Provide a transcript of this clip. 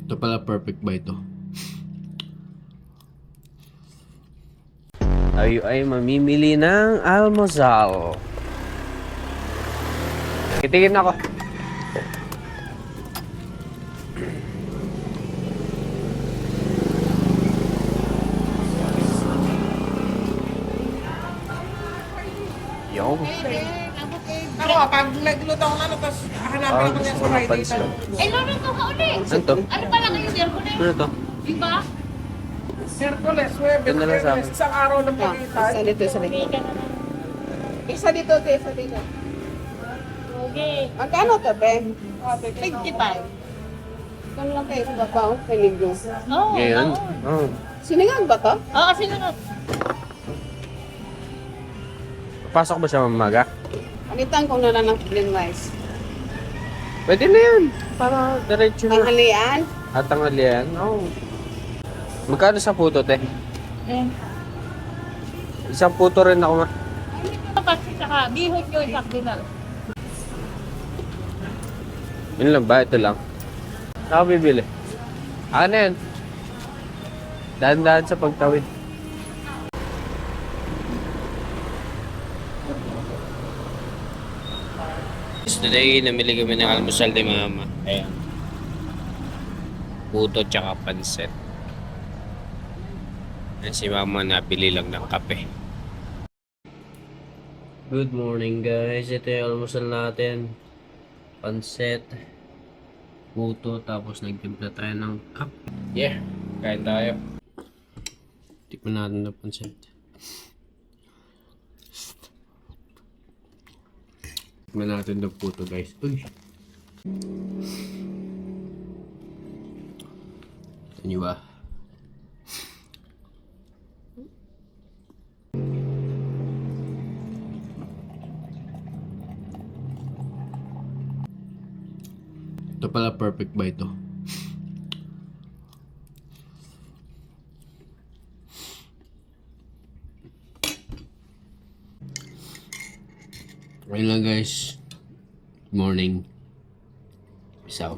Ito pala perfect ba ito? Tayo ay mamimili ng almusal. Titigin ako. Yung. Ako, pag nagluto ako ano, tapos hanapin ako niya sa Friday. Eh, luluto ka ulit. Ano to? Ano pala ngayon, Miyerkules? Ano to? Diba? Sirkules, Webes, Ito na lang sa akin. isang araw ng pagitan. Isa dito, isa dito. Isa dito, te, isa dito. Okay. Magkano to, te? 55. Kano lang kayo sa babaw? Peligro. Oo. Ngayon? Oo. Oh. Sinigang ba to? Oo, sino na? Pasok ba siya mamaga? Palitan ko na lang ng plain rice. Pwede na yan. Para diretso na. Tanghalian? At tanghalian? Oo. Magkano sa puto, te? Eh. Isang puto rin ako. Kasi saka, bihon nyo isang dinar. Yun lang ba? Ito lang. Ako bibili. Ano yan? Dahan-dahan sa pagtawid. Today, namili kami ng almusal ni Mama. Ayan. Puto tsaka pansit. Ayan si Mama nabili lang ng kape. Good morning guys. Ito yung almusal natin. Pansit. Puto. Tapos nagtimpla tayo ng kape. Yeah. Kain tayo. Tikman natin ng pansit. Tikman natin ng puto guys. Uy! Ano ba? Ito pala perfect ba ito? Ayun lang guys. Good morning. Peace out.